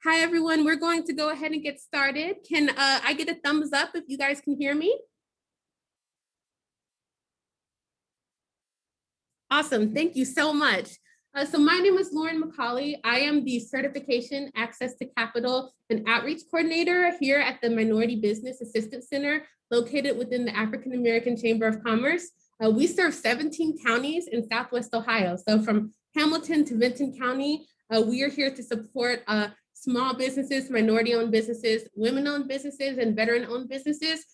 Hi, everyone. We're going to go ahead and get started. Can I get a thumbs up if you guys can hear me? Awesome. Thank you so much. So my name is Lauren Mccauley. I am the Certification Access to Capital and Outreach Coordinator here at the Minority Business Assistance Center located within the African American Chamber of Commerce. We serve 17 counties in Southwest Ohio. So from Hamilton to Benton County, we are here to support small businesses, minority-owned businesses, women-owned businesses, and veteran-owned businesses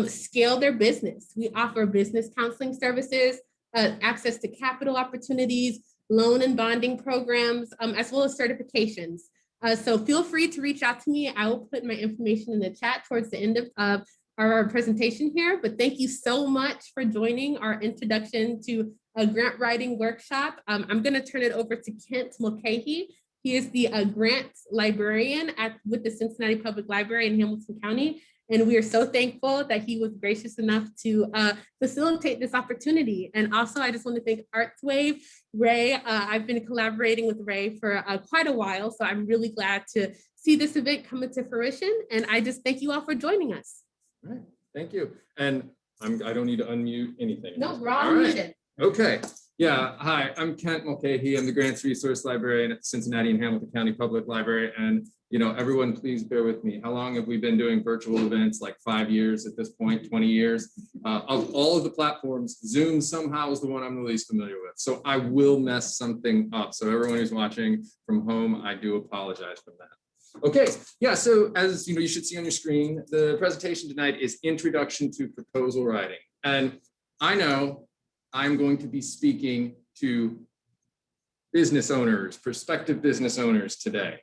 scale their business. We offer business counseling services, access to capital opportunities, loan and bonding programs, as well as certifications. So feel free to reach out to me. I will put my information in the chat towards the end of our presentation here, but thank you so much for joining our introduction to a grant writing workshop. I'm gonna turn it over to Kent Mulcahy. He is the grant librarian with the Cincinnati Public Library in Hamilton County. And we are so thankful that he was gracious enough to facilitate this opportunity. And also, I just want to thank ArtsWave, Ray. I've been collaborating with Ray for quite a while, so I'm really glad to see this event come into fruition. And I just thank you all for joining us. All right, thank you. And I don't need to unmute anything. No, we're all muted. Okay. Yeah, hi, I'm Kent Mulcahy. I'm the Grants Resource Librarian at Cincinnati and Hamilton County Public Library. And, you know, everyone, please bear with me. How long have we been doing virtual events? Like 5 years at this point, 20 years. Of all of the platforms, Zoom somehow is the one I'm the least familiar with. So I will mess something up. So everyone who's watching from home, I do apologize for that. Okay, yeah, so as you know, you should see on your screen, the presentation tonight is Introduction to Proposal Writing. And I know I'm going to be speaking to business owners, prospective business owners today,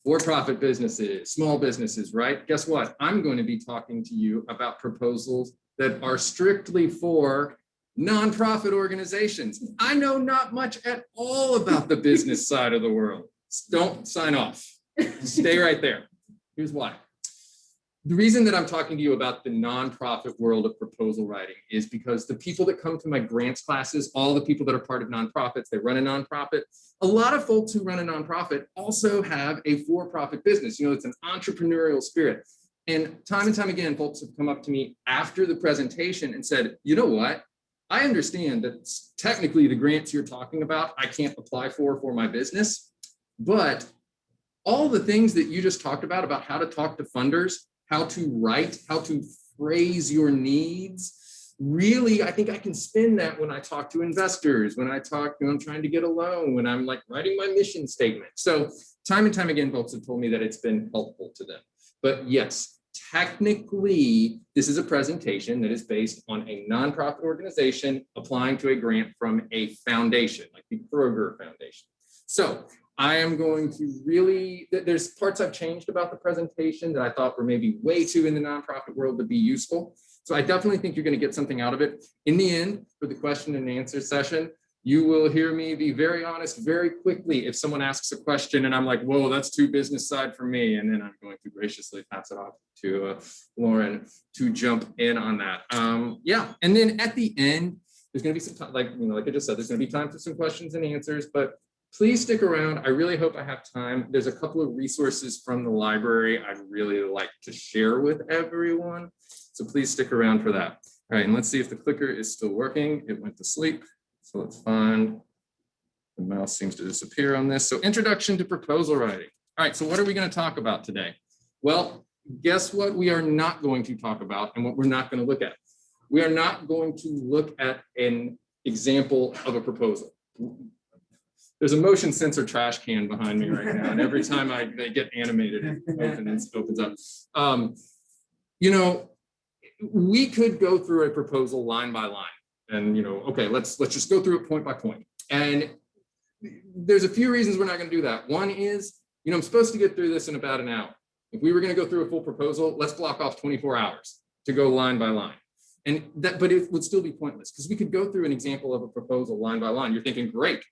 for-profit businesses, small businesses, right? Guess what? I'm going to be talking to you about proposals that are strictly for nonprofit organizations. I know not much at all about the business side of the world. Don't sign off. Stay right there. Here's why. The reason that I'm talking to you about the nonprofit world of proposal writing is because the people that come to my grants classes, all the people that are part of nonprofits, they run a nonprofit. A lot of folks who run a nonprofit also have a for-profit business. You know, it's an entrepreneurial spirit. And time again, folks have come up to me after the presentation and said, you know what? I understand that technically the grants you're talking about, I can't apply for my business, but all the things that you just talked about how to talk to funders, how to write, how to phrase your needs. Really, I think I can spin that when I talk to investors, when I talk, I'm trying to get a loan, when I'm like writing my mission statement. So time and time again, folks have told me that it's been helpful to them. But yes, technically, this is a presentation that is based on a nonprofit organization applying to a grant from a foundation, like the Kroger Foundation. So I am going to really, there's parts I've changed about the presentation that I thought were maybe way too in the nonprofit world to be useful. So I definitely think you're going to get something out of it. In the end, for the question and answer session, you will hear me be very honest very quickly if someone asks a question and I'm like, whoa, that's too business side for me. And then I'm going to graciously pass it off to Lauren to jump in on that. Yeah, and then at the end, there's going to be some time, like I just said, there's going to be time for some questions and answers, but please stick around. I really hope I have time. There's a couple of resources from the library I'd really like to share with everyone. So please stick around for that. All right, and let's see if the clicker is still working. It went to sleep. So let's find, the mouse seems to disappear on this. So introduction to proposal writing. All right, so what are we going to talk about today? Well, guess what we are not going to talk about and what we're not going to look at. We are not going to look at an example of a proposal. There's a motion sensor trash can behind me right now, and every time they get animated, it opens up. You know, we could go through a proposal line by line, and okay, let's just go through it point by point. And there's a few reasons we're not going to do that. One is, I'm supposed to get through this in about an hour. If we were going to go through a full proposal, let's block off 24 hours to go line by line. But it would still be pointless because we could go through an example of a proposal line by line. You're thinking, great.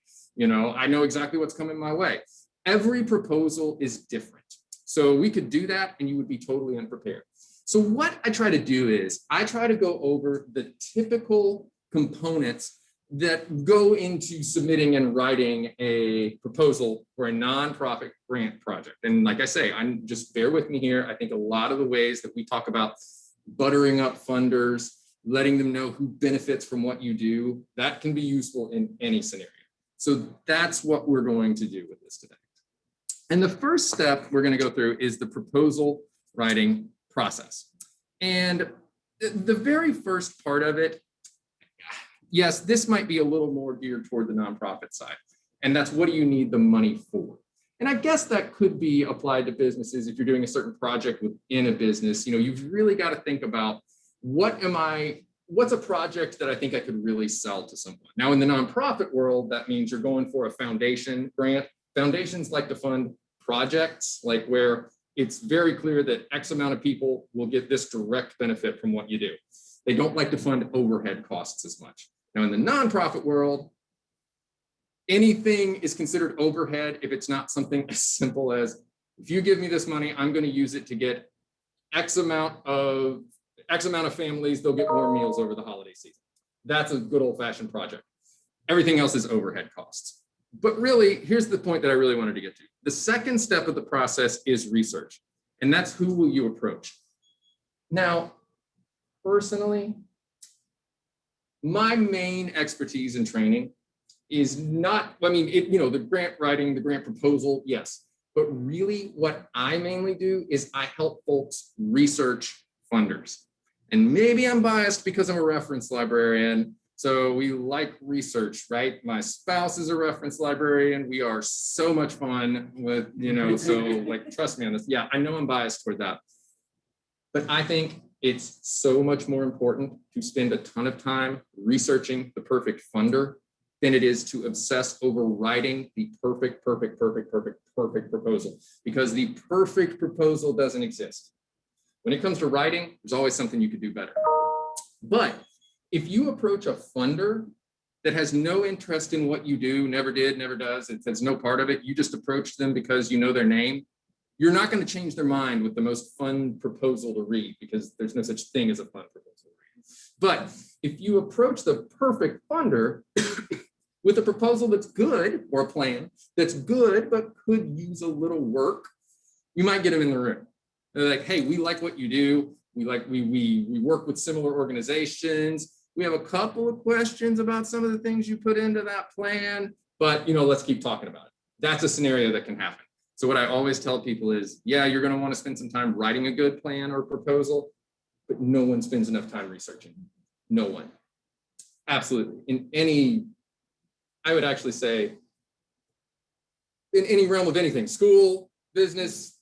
I know exactly what's coming my way. Every proposal is different. So we could do that and you would be totally unprepared. So what I try to do is I try to go over the typical components that go into submitting and writing a proposal for a nonprofit grant project. And like I say, I'm just bear with me here. I think a lot of the ways that we talk about buttering up funders, letting them know who benefits from what you do, that can be useful in any scenario. So that's what we're going to do with this today. And the first step we're going to go through is the proposal writing process. And the very first part of it, yes, this might be a little more geared toward the nonprofit side. And that's what do you need the money for? And I guess that could be applied to businesses if you're doing a certain project within a business. You know, you've really got to think about what's a project that I think I could really sell to someone. Now, in the nonprofit world, that means you're going for a foundation grant. Foundations like to fund projects like where it's very clear that X amount of people will get this direct benefit from what you do. They don't like to fund overhead costs as much. Now, in the nonprofit world, anything is considered overhead if it's not something as simple as, if you give me this money, I'm going to use it to get X amount of families, they'll get more meals over the holiday season. That's a good old-fashioned project. Everything else is overhead costs. But really, here's the point that I really wanted to get to. The second step of the process is research, and that's who will you approach. Now, personally, my main expertise in training is not, the grant writing, the grant proposal, yes. But really what I mainly do is I help folks research funders. And maybe I'm biased because I'm a reference librarian. So we like research, right? My spouse is a reference librarian. We are so much fun with, so like, trust me on this. Yeah, I know I'm biased toward that. But I think it's so much more important to spend a ton of time researching the perfect funder than it is to obsess over writing the perfect proposal, because the perfect proposal doesn't exist. When it comes to writing, there's always something you could do better. But if you approach a funder that has no interest in what you do, never did, never does, it has no part of it, you just approach them because you know their name, you're not going to change their mind with the most fun proposal to read, because there's no such thing as a fun proposal to read. But if you approach the perfect funder with a proposal that's good, or a plan that's good, but could use a little work, you might get them in the room. They're like, hey, we like what you do. We work with similar organizations. We have a couple of questions about some of the things you put into that plan, but let's keep talking about it. That's a scenario that can happen. So what I always tell people is, yeah, you're going to want to spend some time writing a good plan or proposal, but no one spends enough time researching. No one. Absolutely. I would actually say, in any realm of anything, school, business,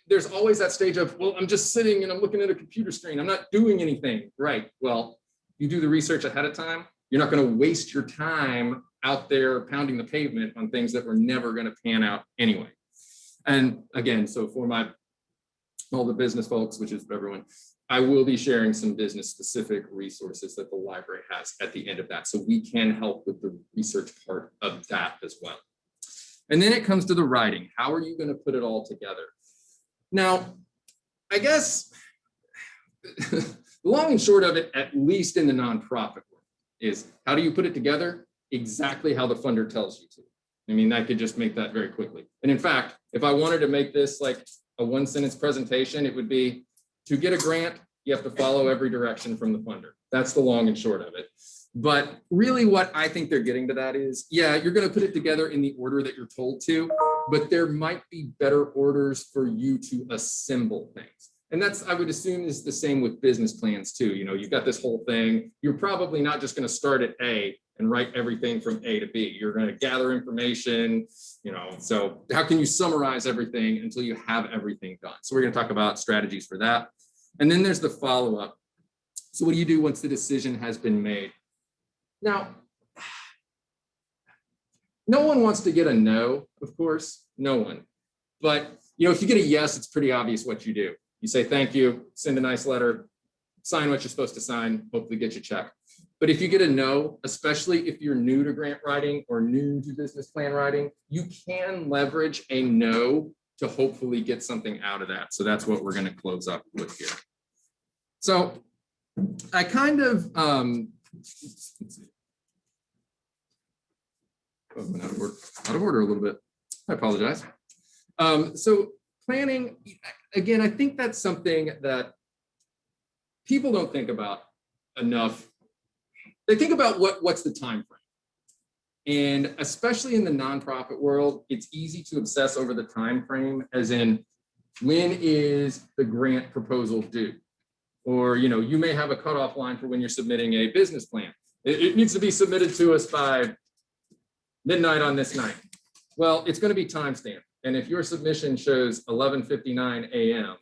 there's always that stage of, well, I'm just sitting and I'm looking at a computer screen. I'm not doing anything. Right. Well, you do the research ahead of time. You're not going to waste your time out there pounding the pavement on things that were never going to pan out anyway. And again, so for all the business folks, which is everyone, I will be sharing some business specific resources that the library has at the end of that. So we can help with the research part of that as well. And then it comes to the writing. How are you going to put it all together? Now, I guess the long and short of it, at least in the nonprofit world, is how do you put it together? Exactly how the funder tells you to. I mean, I could just make that very quickly. And in fact, if I wanted to make this like a one-sentence presentation, it would be, to get a grant, you have to follow every direction from the funder. That's the long and short of it. But really what I think they're getting to that is, yeah, you're going to put it together in the order that you're told to, but there might be better orders for you to assemble things. And that's, I would assume, is the same with business plans too. You've got this whole thing. You're probably not just going to start at A and write everything from A to B. You're going to gather information, so how can you summarize everything until you have everything done? So we're going to talk about strategies for that. And then there's the follow-up. So what do you do once the decision has been made? Now, no one wants to get a no, of course, no one. But if you get a yes, it's pretty obvious what you do. You say thank you, send a nice letter, sign what you're supposed to sign, hopefully get your check. But if you get a no, especially if you're new to grant writing or new to business plan writing, you can leverage a no to hopefully get something out of that. So that's what we're going to close up with here. So I kind of, Oh, I went out of order a little bit. I apologize. So planning, again, I think that's something that people don't think about enough. They think about what's the time frame. And especially in the nonprofit world, it's easy to obsess over the time frame, as in, when is the grant proposal due? Or, you may have a cutoff line for when you're submitting a business plan. It needs to be submitted to us by midnight on this night. Well, it's going to be timestamped. And if your submission shows 11:59 a.m.,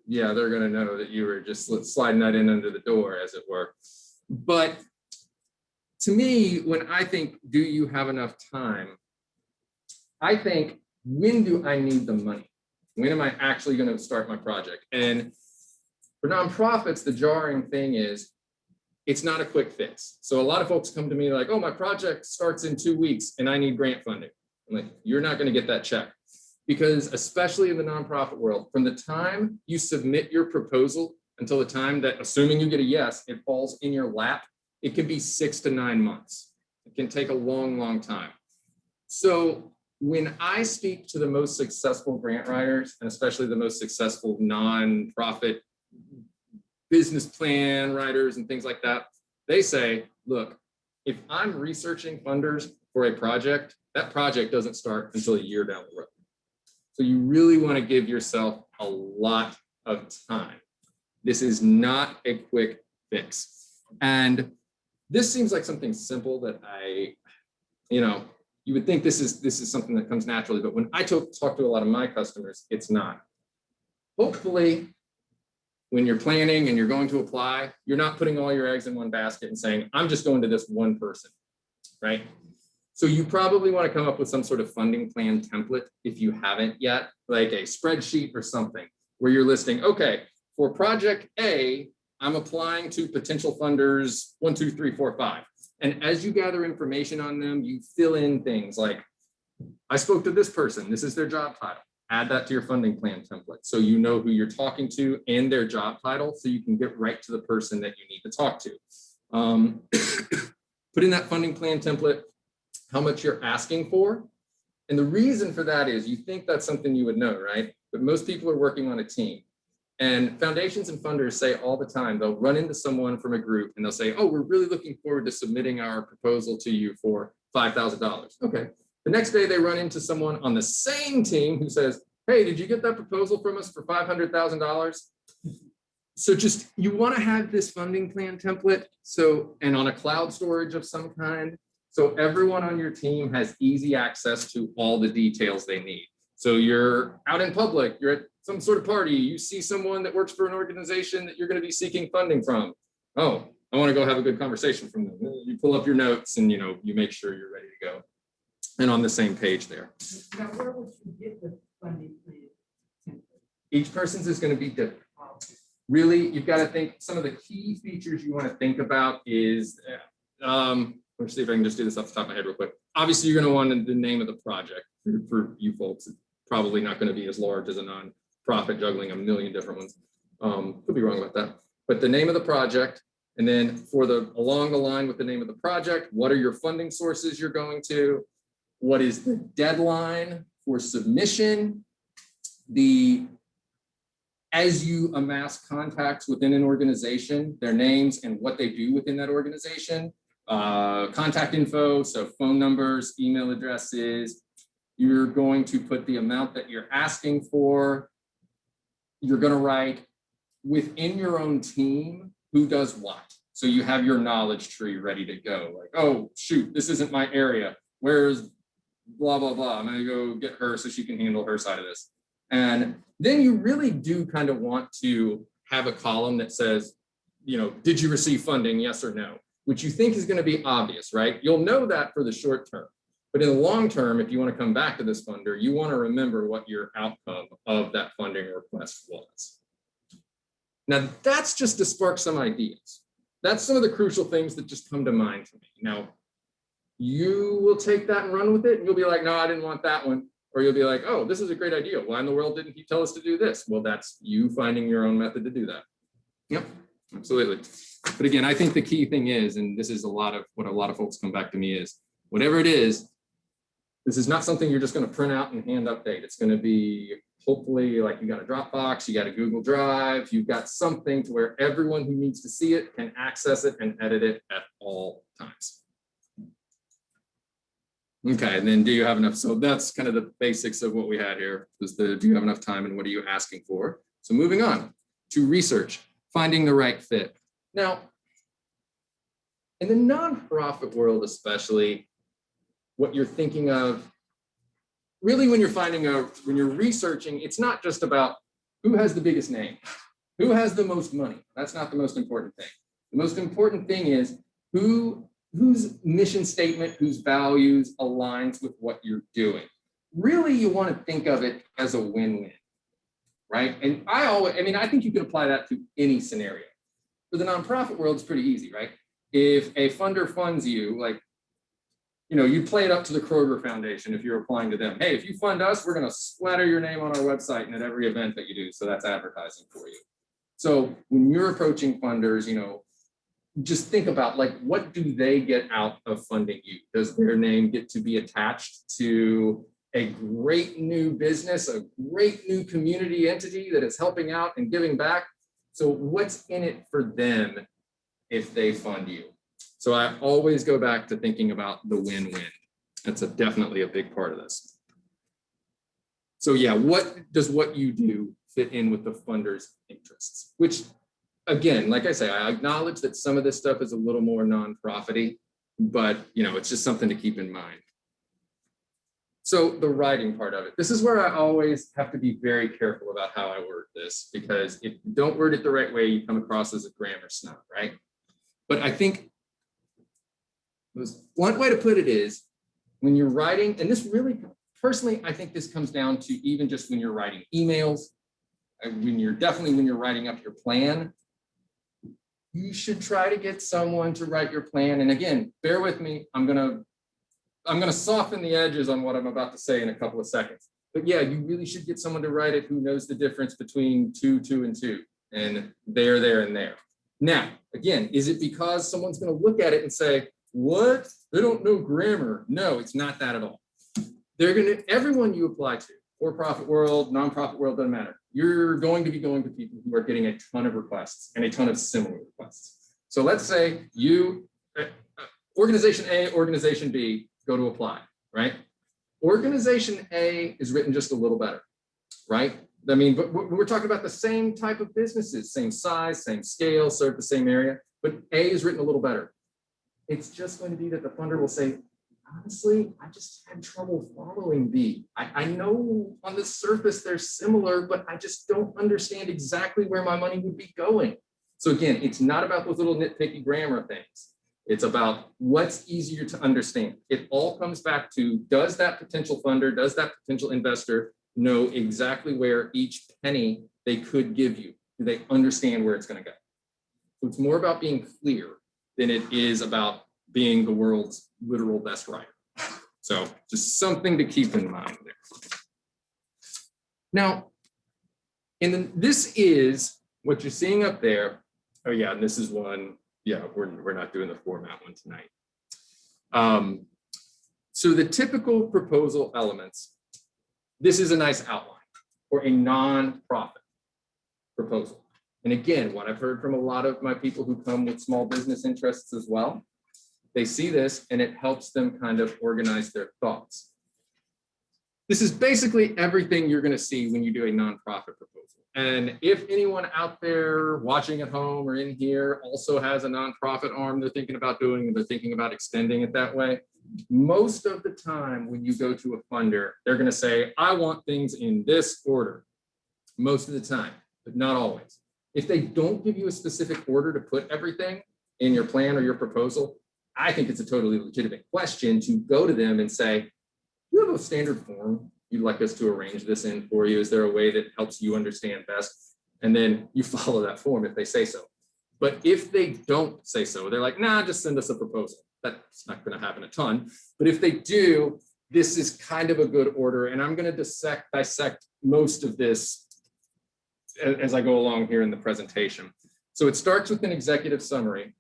yeah, they're going to know that you were just sliding that in under the door, as it were. But to me, when I think, do you have enough time? I think, when do I need the money? When am I actually going to start my project? And for nonprofits, the jarring thing is, it's not a quick fix. So a lot of folks come to me like, oh, my project starts in 2 weeks and I need grant funding. I'm like, you're not going to get that check. Because especially in the nonprofit world, from the time you submit your proposal until the time that, assuming you get a yes, it falls in your lap, it can be 6 to 9 months. It can take a long, long time. So when I speak to the most successful grant writers, and especially the most successful nonprofit business plan writers and things like that, they say, look, if I'm researching funders for a project, that project doesn't start until a year down the road. So you really want to give yourself a lot of time. This is not a quick fix. And this seems like something simple that you would think this is something that comes naturally, but when I talk to a lot of my customers, it's not. Hopefully, when you're planning and you're going to apply, you're not putting all your eggs in one basket and saying, I'm just going to this one person, right? So you probably want to come up with some sort of funding plan template if you haven't yet, like a spreadsheet or something where you're listing, okay, for project A, I'm applying to potential funders 1, 2, 3, 4, 5. And as you gather information on them, you fill in things like, I spoke to this person, this is their job title. Add that to your funding plan template so you know who you're talking to and their job title, so you can get right to the person that you need to talk to. Put in that funding plan template how much you're asking for. And the reason for that is, you think that's something you would know, right? But most people are working on a team. And foundations and funders say all the time, they'll run into someone from a group and they'll say, oh, we're really looking forward to submitting our proposal to you for $5,000. Okay. The next day they run into someone on the same team who says, hey, did you get that proposal from us for $500,000? So just, you want to have this funding plan template. So, and on a cloud storage of some kind, so everyone on your team has easy access to all the details they need. So you're out in public, you're at some sort of party, you see someone that works for an organization that you're going to be seeking funding from. Oh, I want to go have a good conversation from them. You pull up your notes and you make sure you're ready to go and on the same page there. Now, where would you get the funding plan template? Each person's is going to be different. Really, you've got to think, some of the key features you want to think about is, let's see if I can just do this off the top of my head real quick. Obviously, you're going to want the name of the project for you folks. It's probably not going to be as large as a nonprofit juggling a million different ones. Could be wrong about that. But the name of the project, and then along the line with the name of the project, what are your funding sources you're going to? What is the deadline for submission? As you amass contacts within an organization, their names and what they do within that organization, contact info, so phone numbers, email addresses. You're going to put the amount that you're asking for. You're going to write within your own team who does what. So you have your knowledge tree ready to go. Like, oh, shoot, this isn't my area. Where's blah, blah, blah. I'm going to go get her so she can handle her side of this. And then you really do kind of want to have a column that says, did you receive funding, yes or no? Which you think is going to be obvious, right? You'll know that for the short term. But in the long term, if you want to come back to this funder, you want to remember what your outcome of that funding request was. Now, that's just to spark some ideas. That's some of the crucial things that just come to mind to me. Now, you will take that and run with it, and you'll be like, no, I didn't want that one. Or you'll be like, oh, this is a great idea. Why in the world didn't you tell us to do this? Well, that's you finding your own method to do that. Yep, absolutely. But again, I think the key thing is, and this is what a lot of folks come back to me is, whatever it is, This is not something you're just going to print out and hand update. It's going to be hopefully like you got a Dropbox, you got a Google Drive, you've got something to where everyone who needs to see it can access it and edit it at all times. Okay, and then do you have enough? So that's kind of the basics of what we had here. Was the do you have enough time and what are you asking for? So moving on to research, finding the right fit. Now, in the nonprofit world especially, what you're thinking of, really when you're researching, it's not just about who has the biggest name, who has the most money. That's not the most important thing. The most important thing is whose mission statement, whose values aligns with what you're doing. Really, you want to think of it as a win-win, right? And I think you can apply that to any scenario. For the nonprofit world, it's pretty easy, right? If a funder funds you, like, you play it up to the Kroger Foundation if you're applying to them. Hey, if you fund us, we're going to splatter your name on our website and at every event that you do. So that's advertising for you. So when you're approaching funders, just think about like, what do they get out of funding you? Does their name get to be attached to a great new business, a great new community entity that is helping out and giving back? So what's in it for them if they fund you? So I always go back to thinking about the win-win. That's definitely a big part of this. So yeah, what does what you do fit in with the funder's interests? Which, again, like I say, I acknowledge that some of this stuff is a little more non-profity, but it's just something to keep in mind. So the writing part of it, this is where I always have to be very careful about how I word this, because if you don't word it the right way, you come across as a grammar snob, right? But I think one way to put it is when you're writing, and this really, personally, I think this comes down to even just when you're writing emails, when you're writing up your plan, you should try to get someone to write your plan. And again, bear with me, I'm gonna soften the edges on what I'm about to say in a couple of seconds. But yeah, you really should get someone to write it who knows the difference between 2, 2, and 2, and there, and there. Now, again, is it because someone's going to look at it and say, what? They don't know grammar. No, it's not that at all. Everyone you apply to, for-profit world, nonprofit world, doesn't matter. You're going to be going to people who are getting a ton of requests and a ton of similar requests. So let's say you, organization A, organization B, go to apply, right? Organization A is written just a little better, right? I mean, but we're talking about the same type of businesses, same size, same scale, serve the same area, but A is written a little better. It's just going to be that the funder will say, honestly, I just had trouble following B. I know on the surface they're similar, but I just don't understand exactly where my money would be going. So again, it's not about those little nitpicky grammar things. It's about what's easier to understand. It all comes back to, does that potential funder, does that potential investor know exactly where each penny they could give you? Do they understand where it's going to go? So it's more about being clear than it is about being the world's literal best writer. So just something to keep in mind there. Now, this is what you're seeing up there. Oh yeah, and this is one, yeah, we're not doing the format one tonight. So the typical proposal elements, this is a nice outline for a non-profit proposal. And again, what I've heard from a lot of my people who come with small business interests as well, they see this and it helps them kind of organize their thoughts. This is basically everything you're going to see when you do a nonprofit proposal. And if anyone out there watching at home or in here also has a nonprofit arm they're thinking about doing and they're thinking about extending it that way, most of the time when you go to a funder, they're going to say, I want things in this order. Most of the time, but not always. If they don't give you a specific order to put everything in your plan or your proposal, I think it's a totally legitimate question to go to them and say, you have a standard form you'd like us to arrange this in for you? Is there a way that helps you understand best? And then you follow that form if they say so. But if they don't say so, they're like, nah, just send us a proposal. That's not going to happen a ton. But if they do, this is kind of a good order. And I'm going to dissect most of this as I go along here in the presentation. So it starts with an executive summary.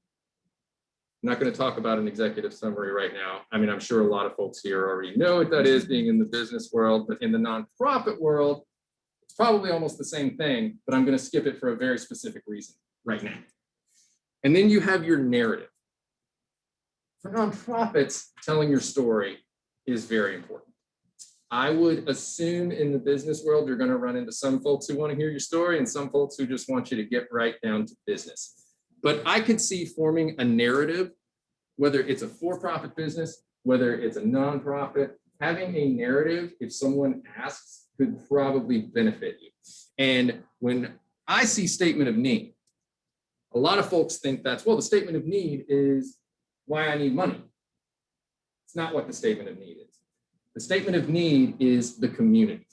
I'm not going to talk about an executive summary right now. I mean, I'm sure a lot of folks here already know what that is, being in the business world, but in the nonprofit world, it's probably almost the same thing, but I'm going to skip it for a very specific reason right now. And then you have your narrative. For nonprofits, telling your story is very important. I would assume in the business world, you're going to run into some folks who want to hear your story and some folks who just want you to get right down to business. But I could see forming a narrative, whether it's a for-profit business, whether it's a nonprofit, having a narrative, if someone asks, could probably benefit you. And when I see statement of need, a lot of folks think that's, well, the statement of need is why I need money. It's not what the statement of need is. The statement of need is the community.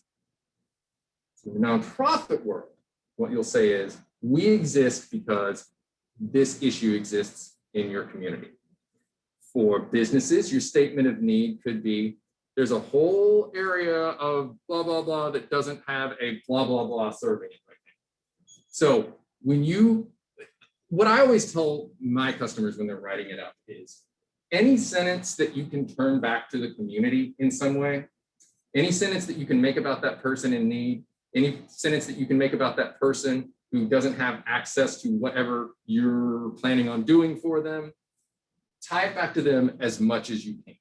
So in the nonprofit world, what you'll say is, we exist because this issue exists in your community. For businesses, your statement of need could be, there's a whole area of blah, blah, blah that doesn't have a blah, blah, blah serving it right now. So what I always tell my customers when they're writing it up is, any sentence that you can turn back to the community in some way, any sentence that you can make about that person in need, any sentence that you can make about that person who doesn't have access to whatever you're planning on doing for them, tie it back to them as much as you can,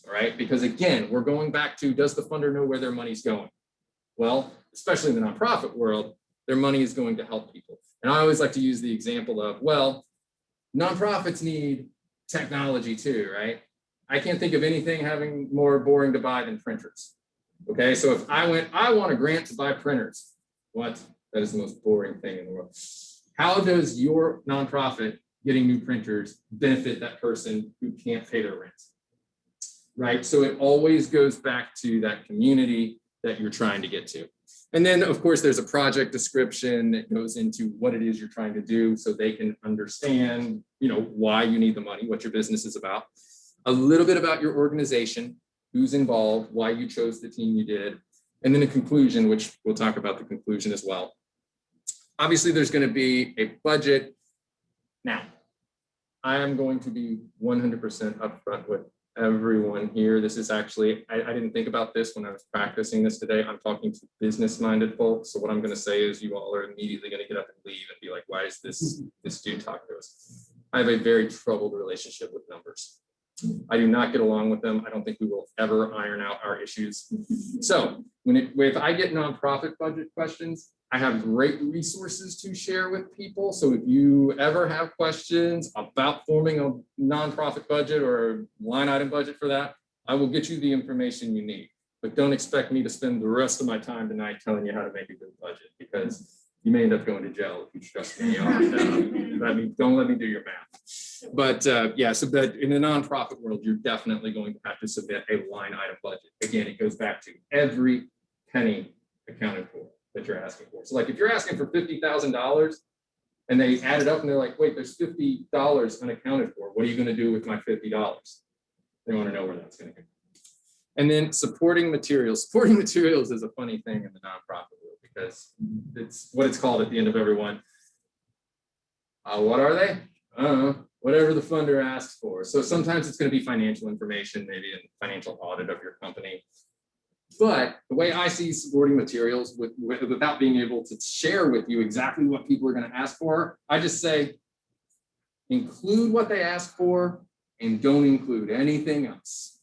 all right? Because again, we're going back to, does the funder know where their money's going? Well, especially in the nonprofit world, their money is going to help people. And I always like to use the example of, well, nonprofits need technology too, right? I can't think of anything having more boring to buy than printers. Okay, so if I want a grant to buy printers, what? That is the most boring thing in the world. How does your nonprofit getting new printers benefit that person who can't pay their rent? Right, so it always goes back to that community that you're trying to get to. And then of course, there's a project description that goes into what it is you're trying to do so they can understand, why you need the money, what your business is about, a little bit about your organization, who's involved, why you chose the team you did, and then a conclusion, which we'll talk about the conclusion as well. Obviously, there's going to be a budget. Now, I am going to be 100% upfront with everyone here. This is actually, I didn't think about this when I was practicing this today. I'm talking to business-minded folks. So what I'm going to say is you all are immediately going to get up and leave and be like, why is this dude talking to us? I have a very troubled relationship with numbers. I do not get along with them. I don't think we will ever iron out our issues. So if I get nonprofit budget questions, I have great resources to share with people. So if you ever have questions about forming a nonprofit budget or a line item budget for that, I will get you the information you need. But don't expect me to spend the rest of my time tonight telling you how to make a good budget, because you may end up going to jail if you trust me on that. I mean, don't let me do your math. But but in the nonprofit world, you're definitely going to have to submit a line item budget. Again, it goes back to every penny accounted for that you're asking for. So like if you're asking for $50,000 and they add it up and they're like, wait, there's $50 unaccounted for. What are you going to do with my $50? They want to know where that's going to go. And then supporting materials. Supporting materials is a funny thing in the nonprofit world because it's what it's called at the end of every one. What are they? Whatever the funder asks for. So sometimes it's going to be financial information, maybe a financial audit of your company. But the way I see supporting materials without being able to share with you exactly what people are going to ask for, I just say, include what they ask for and don't include anything else.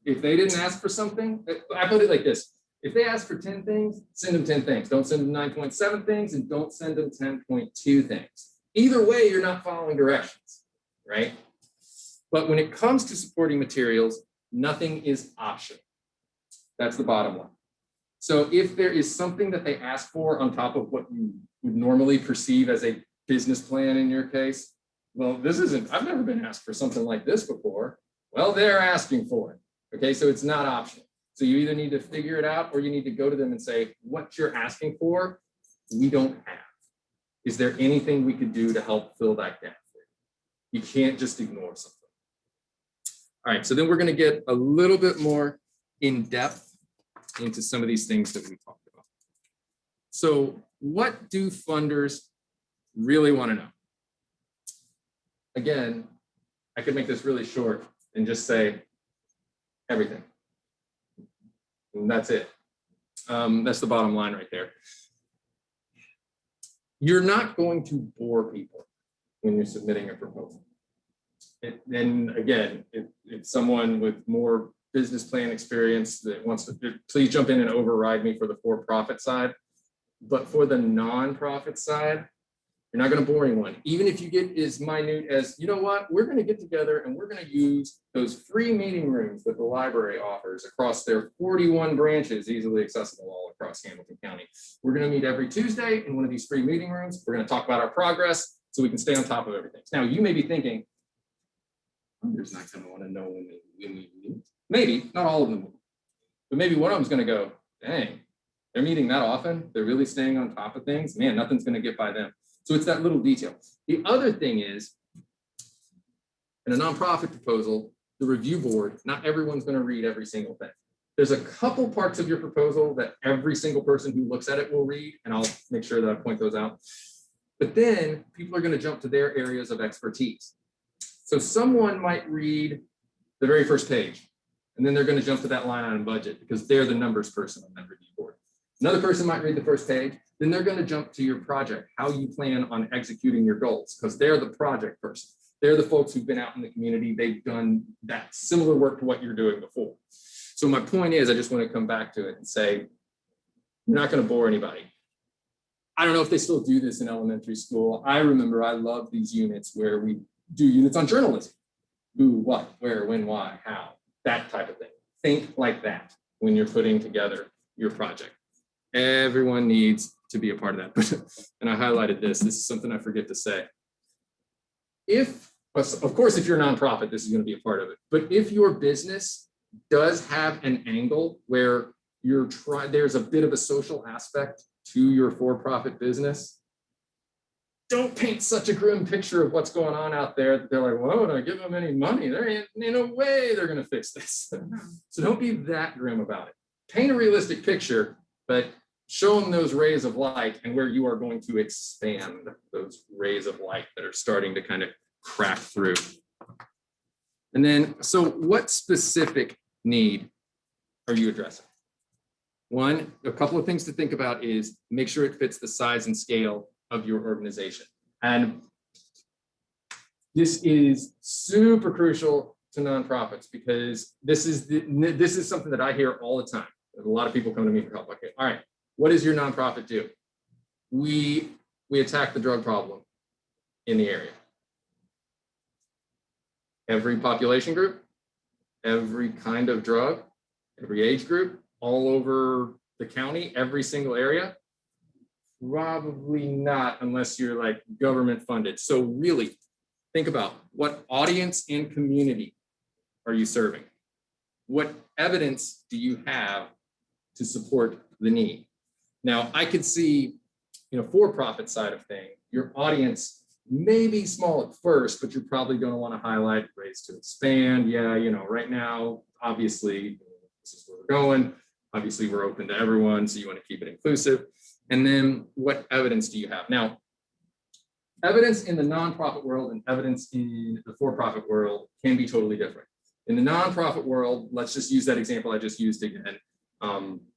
If they didn't ask for something, I put it like this. If they ask for 10 things, send them 10 things. Don't send them 9.7 things and don't send them 10.2 things. Either way, you're not following directions, right? But when it comes to supporting materials, nothing is optional. That's the bottom line. So if there is something that they ask for on top of what you would normally perceive as a business plan in your case, well, I've never been asked for something like this before. Well, they're asking for it. Okay, so it's not optional. So you either need to figure it out or you need to go to them and say, what you're asking for, we don't have. Is there anything we could do to help fill that gap for you? You can't just ignore something. All right, so then we're going to get a little bit more in depth into some of these things that we talked about. So what do funders really want to know? Again, I could make this really short and just say everything. And that's it. That's the bottom line right there. You're not going to bore people when you're submitting a proposal. And again, if someone with more business plan experience that wants to, please jump in and override me for the for-profit side. But for the nonprofit side, you're not going to bore anyone. Even if you get as minute as, you know what, we're going to get together and we're going to use those free meeting rooms that the library offers across their 41 branches, easily accessible all across Hamilton County. We're going to meet every Tuesday in one of these free meeting rooms. We're going to talk about our progress so we can stay on top of everything. Now, you may be thinking, funders not going to want to know when we meet. Maybe, not all of them will. But maybe one of them's going to go, dang, they're meeting that often. They're really staying on top of things. Man, nothing's going to get by them. So it's that little detail. The other thing is, in a nonprofit proposal, the review board, not everyone's going to read every single thing. There's a couple parts of your proposal that every single person who looks at it will read, and I'll make sure that I point those out. But then people are going to jump to their areas of expertise. So someone might read the very first page, and then they're going to jump to that line item budget because they're the numbers person on that review board. Another person might read the first page, then they're going to jump to your project, how you plan on executing your goals, because they're the project person. They're the folks who've been out in the community. They've done that similar work to what you're doing before. So my point is, I just want to come back to it and say, you're not going to bore anybody. I don't know if they still do this in elementary school. I remember I loved these units where we do units on journalism. Who, what, where, when, why, how, that type of thing. Think like that when you're putting together your project. Everyone needs to be a part of that. And I highlighted this. This is something I forget to say. If, of course, if you're a nonprofit, this is going to be a part of it. But if your business does have an angle where there's a bit of a social aspect to your for-profit business, don't paint such a grim picture of what's going on out there that they're like, why would I give them any money? There ain't no way they're going to fix this. So don't be that grim about it. Paint a realistic picture, but show them those rays of light and where you are going to expand those rays of light that are starting to kind of crack through. And then, so what specific need are you addressing? One, a couple of things to think about is make sure it fits the size and scale of your organization. And this is super crucial to nonprofits because this is something that I hear all the time. A lot of people come to me for help. Okay, all right, what does your nonprofit do? We attack the drug problem in the area. Every population group, every kind of drug, every age group, all over the county, every single area. Probably not unless you're like government funded. So really think about what audience and community are you serving? What evidence do you have to support the need? Now I could see, for-profit side of thing, your audience may be small at first, but you're probably going to want to highlight ways to expand. Yeah, right now, obviously, this is where we're going. Obviously, we're open to everyone, so you want to keep it inclusive. And then what evidence do you have? Now, evidence in the nonprofit world and evidence in the for-profit world can be totally different. In the nonprofit world, let's just use that example I just used again.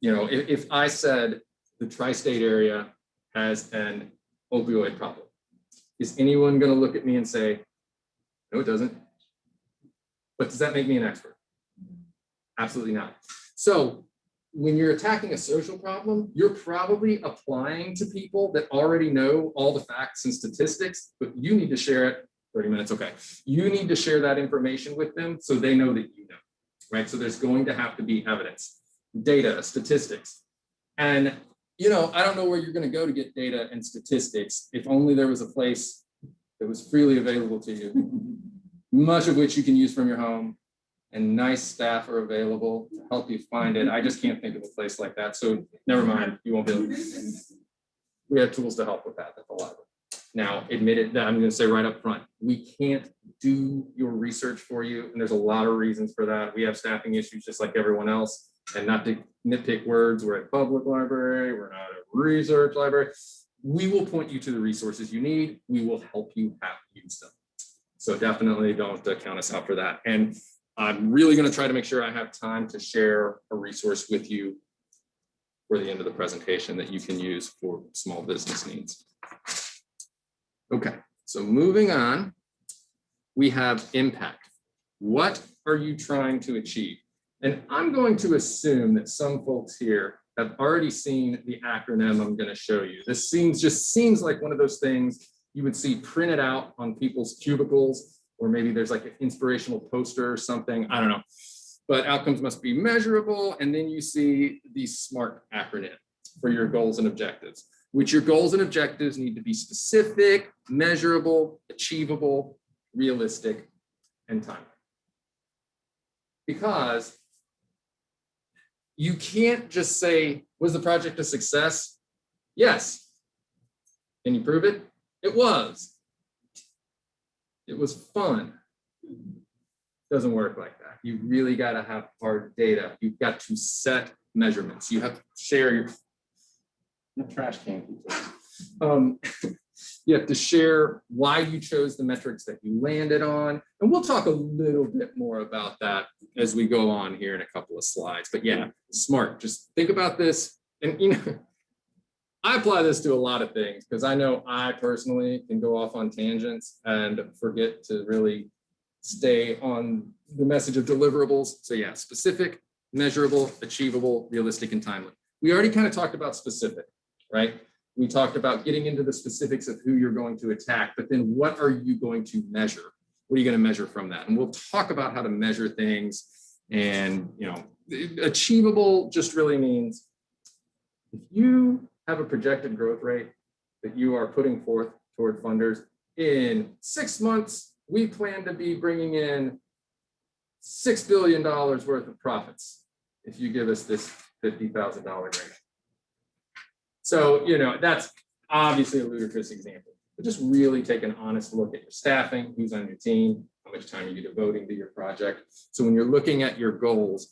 If I said the tri-state area has an opioid problem, is anyone going to look at me and say, no, it doesn't? But does that make me an expert? Absolutely not. So when you're attacking a social problem, you're probably applying to people that already know all the facts and statistics, but you need to share it. 30 minutes, okay. You need to share that information with them so they know that you know, right? So there's going to have to be evidence, data, statistics. And, I don't know where you're going to go to get data and statistics if only there was a place that was freely available to you, much of which you can use from your home. And nice staff are available to help you find it. I just can't think of a place like that. So never mind, you won't be able to. We have tools to help with that at the library. Now, admit it, that I'm going to say right up front, we can't do your research for you. And there's a lot of reasons for that. We have staffing issues just like everyone else. And not to nitpick words, we're a public library, we're not a research library. We will point you to the resources you need. We will help you use them. So definitely don't count us out for that. And I'm really going to try to make sure I have time to share a resource with you for the end of the presentation that you can use for small business needs. Okay, so moving on, we have impact. What are you trying to achieve? And I'm going to assume that some folks here have already seen the acronym I'm going to show you. This just seems like one of those things you would see printed out on people's cubicles, or maybe there's like an inspirational poster or something, I don't know. But outcomes must be measurable, and then you see the SMART acronym for your goals and objectives, which your goals and objectives need to be specific, measurable, achievable, realistic, and timely. Because you can't just say, was the project a success? Yes. Can you prove it? It was. It was fun. Doesn't work like that. You really got to have hard data. You've got to set measurements. You have to share your trash can. You have to share why you chose the metrics that you landed on. And we'll talk a little bit more about that as we go on here in a couple of slides. But yeah, SMART. Just think about this. And I apply this to a lot of things because I know I personally can go off on tangents and forget to really stay on the message of deliverables. So yeah, specific, measurable, achievable, realistic, and timely. We already kind of talked about specific, right? We talked about getting into the specifics of who you're going to attack, but then what are you going to measure? What are you going to measure from that? And we'll talk about how to measure things. And achievable just really means if you have a projected growth rate that you are putting forth toward funders, in 6 months, we plan to be bringing in $6 billion worth of profits if you give us this $50,000 grant. So, that's obviously a ludicrous example, but just really take an honest look at your staffing, who's on your team, how much time are you devoting to your project. So when you're looking at your goals,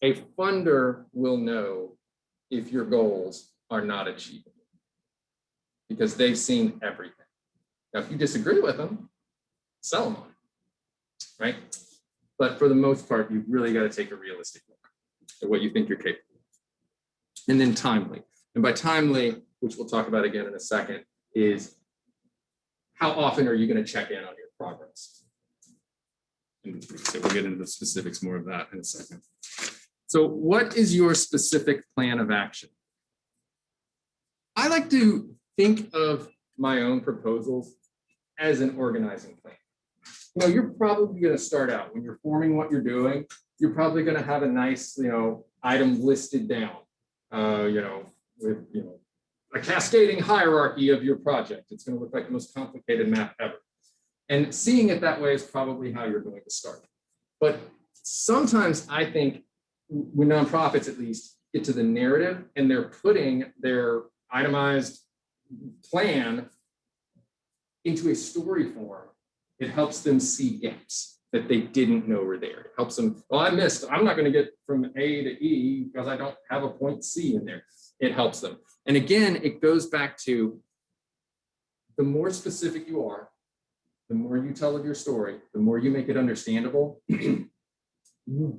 a funder will know if your goals are not achievable because they've seen everything. Now, if you disagree with them, sell them on it, right? But for the most part, you've really got to take a realistic look at what you think you're capable of. And then timely. And by timely, which we'll talk about again in a second, is how often are you going to check in on your progress? And so we'll get into the specifics more of that in a second. So what is your specific plan of action? I like to think of my own proposals as an organizing plan. You're probably going to start out when you're forming what you're doing. You're probably going to have a nice, item listed down, with, a cascading hierarchy of your project. It's going to look like the most complicated map ever. And seeing it that way is probably how you're going to start. But sometimes I think when nonprofits at least get to the narrative and they're putting their itemized plan into a story form, it helps them see gaps that they didn't know were there. It helps them, I'm not going to get from A to E because I don't have a point C in there. It helps them. And again, it goes back to the more specific you are, the more you tell of your story, the more you make it understandable, you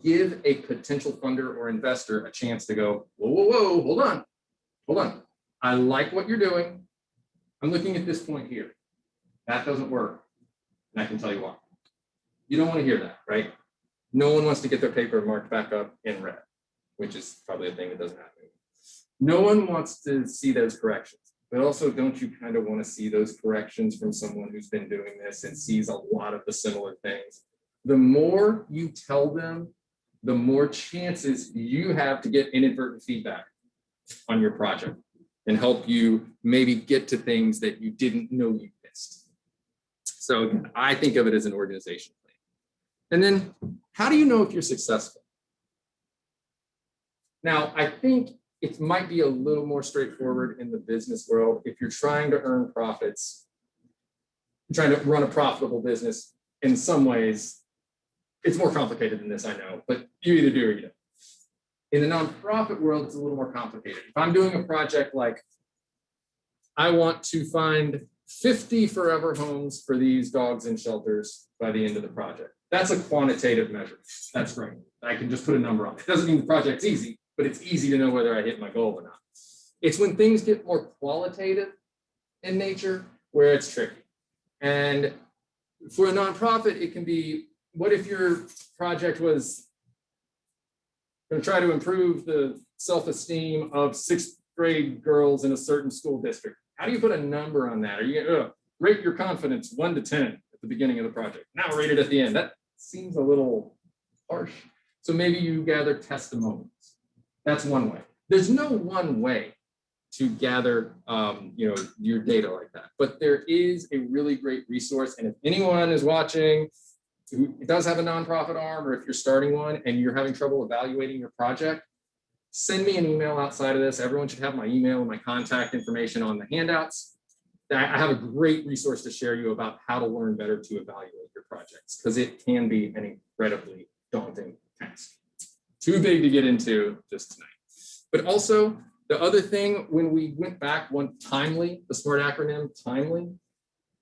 give a potential funder or investor a chance to go, whoa, hold on. I like what you're doing. I'm looking at this point here. That doesn't work. And I can tell you why. You don't want to hear that, right? No one wants to get their paper marked back up in red, which is probably a thing that doesn't happen. No one wants to see those corrections, but also don't you kind of want to see those corrections from someone who's been doing this and sees a lot of the similar things? The more you tell them, the more chances you have to get inadvertent feedback on your project and help you maybe get to things that you didn't know you missed. So again, I think of it as an organization plan. And then how do you know if you're successful? Now, I think it might be a little more straightforward in the business world. If you're trying to earn profits, trying to run a profitable business, in some ways, it's more complicated than this, I know, but you either do or you don't. In the nonprofit world, it's a little more complicated. If I'm doing a project like I want to find 50 forever homes for these dogs in shelters by the end of the project. That's a quantitative measure. That's great. I can just put a number on it. Doesn't mean the project's easy, but it's easy to know whether I hit my goal or not. It's when things get more qualitative in nature where it's tricky. And for a nonprofit, it can be, what if your project was going to try to improve the self-esteem of sixth grade girls in a certain school district? How do you put a number on that? Are you going to rate your confidence 1 to 10 at the beginning of the project, now rate it at the end? That seems a little harsh. So maybe you gather testimonials. That's one way. There's no one way to gather your data like that, but there is a really great resource. And if anyone is watching who does have a nonprofit arm, or if you're starting one and you're having trouble evaluating your project, send me an email outside of this. Everyone should have my email and my contact information on the handouts. I have a great resource to share you about how to learn better to evaluate your projects, because it can be an incredibly daunting task. Too big to get into just tonight. But also, the other thing, when we went back timely, the SMART acronym, timely,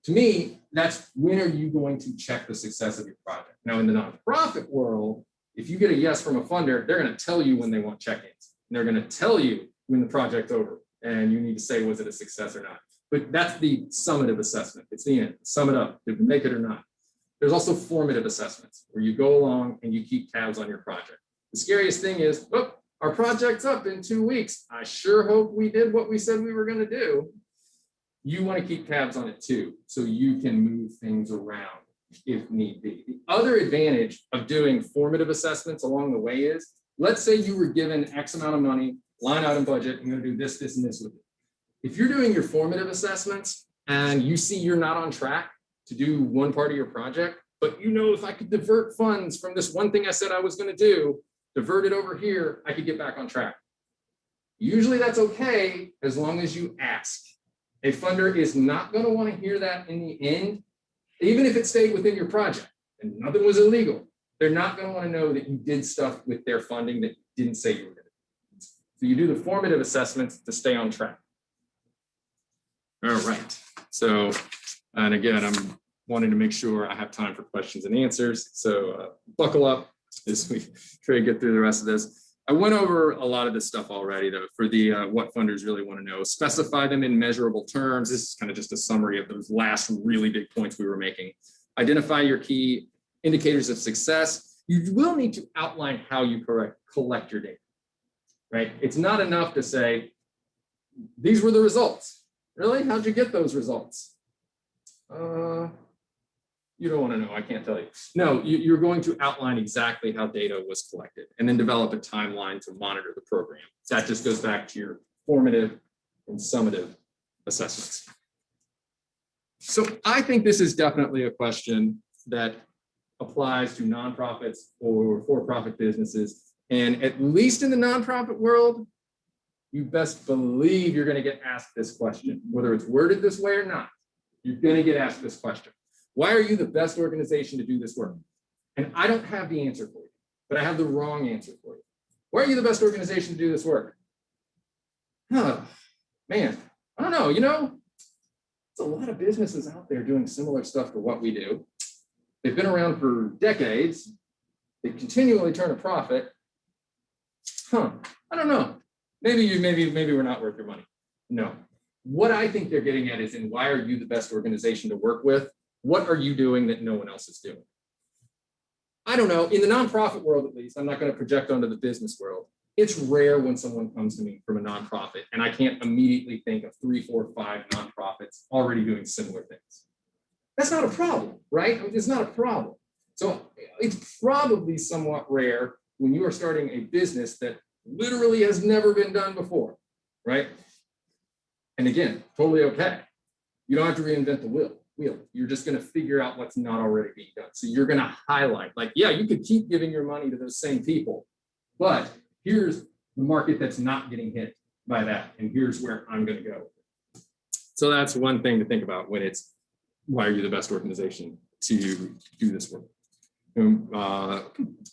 to me, that's when are you going to check the success of your project? Now, in the nonprofit world, if you get a yes from a funder, they're going to tell you when they want check-ins. And they're going to tell you when the project's over. And you need to say, was it a success or not? But that's the summative assessment. It's the end. Sum it up. Did we make it or not? There's also formative assessments, where you go along and you keep tabs on your project. The scariest thing is, oh, our project's up in 2 weeks. I sure hope we did what we said we were going to do. You want to keep tabs on it too, so you can move things around if need be. The other advantage of doing formative assessments along the way is, let's say you were given X amount of money, line item budget, I'm going to do this, this, and this with it. If you're doing your formative assessments and you see you're not on track to do one part of your project, but you know, if I could divert funds from this one thing I said I was going to do, divert it over here, I could get back on track. Usually that's okay as long as you ask. A funder is not going to want to hear that in the end, even if it stayed within your project and nothing was illegal. They're not going to want to know that you did stuff with their funding that you didn't say you were going to do. So you do the formative assessments to stay on track. All right. So, and again, I'm wanting to make sure I have time for questions and answers. So buckle up as we try to get through the rest of this. I went over a lot of this stuff already, though, for the what funders really want to know. Specify them in measurable terms. This is kind of just a summary of those last really big points we were making. Identify your key indicators of success. You will need to outline how you collect your data, right? It's not enough to say, these were the results. Really? How'd you get those results? You don't want to know, I can't tell you. No, you're going to outline exactly how data was collected and then develop a timeline to monitor the program. That just goes back to your formative and summative assessments. So I think this is definitely a question that applies to nonprofits or for-profit businesses. And at least in the nonprofit world, you best believe you're going to get asked this question, whether it's worded this way or not. You're going to get asked this question. Why are you the best organization to do this work? And I don't have the answer for you, but I have the wrong answer for you. Why are you the best organization to do this work? Man, I don't know. You know, there's a lot of businesses out there doing similar stuff to what we do. They've been around for decades. They continually turn a profit. I don't know. Maybe we're not worth your money. No. What I think they're getting at is, why are you the best organization to work with? What are you doing that no one else is doing? I don't know. In the nonprofit world, at least, I'm not going to project onto the business world. It's rare when someone comes to me from a nonprofit and I can't immediately think of 3, 4, 5 nonprofits already doing similar things. That's not a problem, right? I mean, it's not a problem. So it's probably somewhat rare when you are starting a business that literally has never been done before, right? And again, totally okay. You don't have to reinvent the wheel. You're just going to figure out what's not already being done. So you're going to highlight, like, yeah, you could keep giving your money to those same people, but here's the market that's not getting hit by that. And here's where I'm going to go. So that's one thing to think about when it's, why are you the best organization to do this work?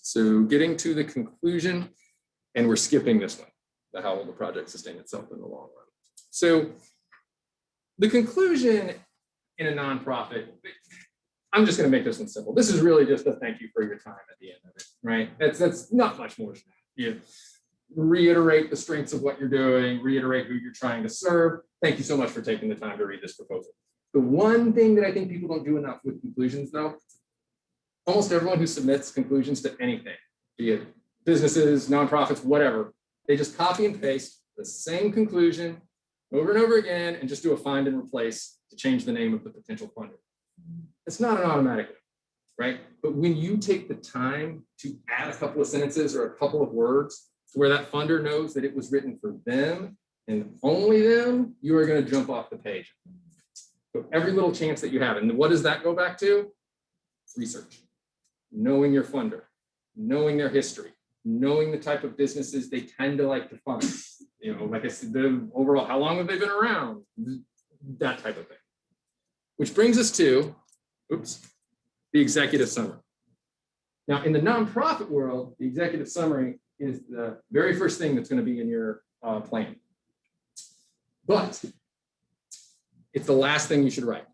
So getting to the conclusion, and we're skipping this one, the how will the project sustain itself in the long run. So the conclusion in a nonprofit, I'm just going to make this one simple. This is really just a thank you for your time at the end of it, right? That's not much more than that. You reiterate the strengths of what you're doing, reiterate who you're trying to serve. Thank you so much for taking the time to read this proposal. The one thing that I think people don't do enough with conclusions, though, almost everyone who submits conclusions to anything, be it businesses, nonprofits, whatever, they just copy and paste the same conclusion over and over again and just do a find and replace to change the name of the potential funder. It's not an automatic, right? But when you take the time to add a couple of sentences or a couple of words to where that funder knows that it was written for them and only them, you are going to jump off the page. So every little chance that you have. And what does that go back to? Research. Knowing your funder, knowing their history, knowing the type of businesses they tend to like to fund. You know, like I said, the overall, how long have they been around? That type of thing. Which brings us to, the executive summary. Now, in the nonprofit world, the executive summary is the very first thing that's going to be in your plan. But it's the last thing you should write,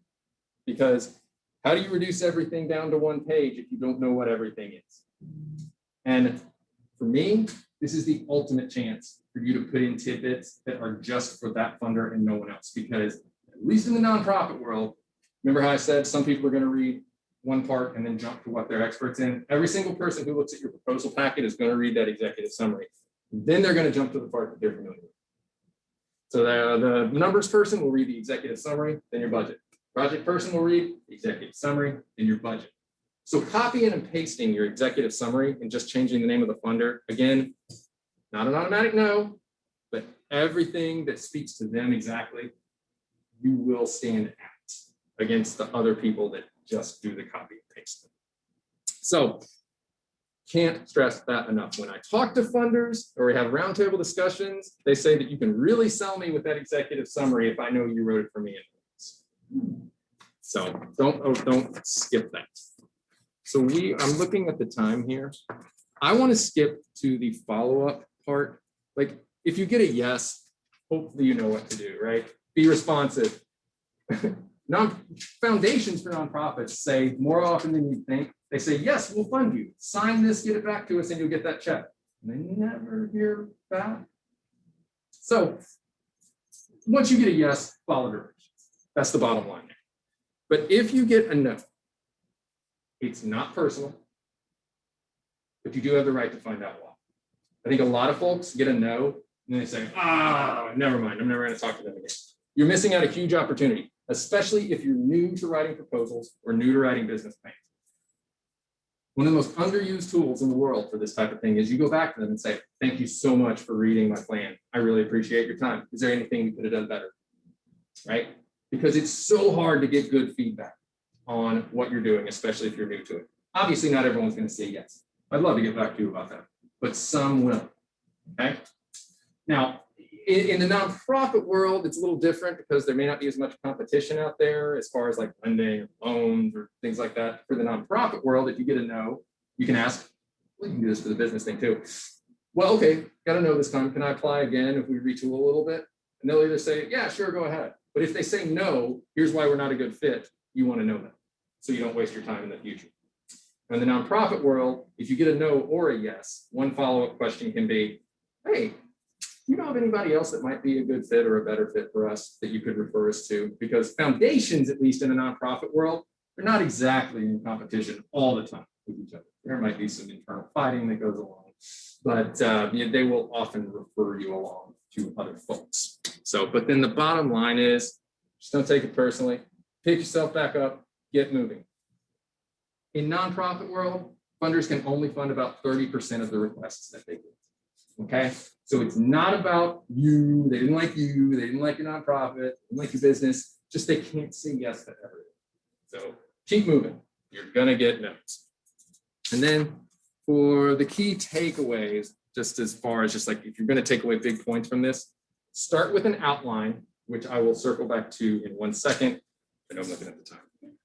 because how do you reduce everything down to one page if you don't know what everything is? And for me, this is the ultimate chance for you to put in tidbits that are just for that funder and no one else, because at least in the nonprofit world, remember how I said some people are going to read one part and then jump to what they're experts in? Every single person who looks at your proposal packet is going to read that executive summary. Then they're going to jump to the part that they're familiar with. So the numbers person will read the executive summary, then your budget. Project person will read the executive summary, then your budget. So copying and pasting your executive summary and just changing the name of the funder, again, not an automatic no, but everything that speaks to them exactly, you will stand out against the other people that just do the copy and paste. So can't stress that enough. When I talk to funders or we have roundtable discussions, they say that you can really sell me with that executive summary if I know you wrote it for me. So don't skip that. So I'm looking at the time here. I want to skip to the follow-up part. Like if you get a yes, hopefully you know what to do, right? Be responsive. Foundations for nonprofits say more often than you think, they say, yes, we'll fund you. Sign this, get it back to us, and you'll get that check. And they never hear back. So once you get a yes, follow directions. That's the bottom line. But if you get a no, it's not personal, but you do have the right to find out why. I think a lot of folks get a no, and then they say, never mind, I'm never going to talk to them again. You're missing out a huge opportunity, especially if you're new to writing proposals or new to writing business plans. One of the most underused tools in the world for this type of thing is you go back to them and say, thank you so much for reading my plan. I really appreciate your time. Is there anything you could have done better? Right? Because it's so hard to get good feedback on what you're doing, especially if you're new to it. Obviously, not everyone's going to say yes. I'd love to get back to you about that, but some will. Okay. Now, in the nonprofit world, it's a little different because there may not be as much competition out there as far as like lending or loans or things like that. For the nonprofit world, if you get a no, you can ask, well, you can do this for the business thing too. Well, okay, got a no this time. Can I apply again if we retool a little bit? And they'll either say, yeah, sure, go ahead. But if they say no, here's why we're not a good fit. You want to know that so you don't waste your time in the future. In the nonprofit world, if you get a no or a yes, one follow-up question can be, hey, do you know of anybody else that might be a good fit or a better fit for us that you could refer us to? Because foundations, at least in the nonprofit world, they're not exactly in competition all the time with each other. There might be some internal fighting that goes along, but they will often refer you along to other folks. So, but then the bottom line is, just don't take it personally. Pick yourself back up, get moving. In nonprofit world, funders can only fund about 30% of the requests that they get. Okay, so it's not about you. They didn't like you. They didn't like your nonprofit. They didn't like your business. Just they can't say yes to everything. So keep moving. You're gonna get no's. And then for the key takeaways, just as far as just like if you're gonna take away big points from this, start with an outline, which I will circle back to in 1 second. I know I'm looking at the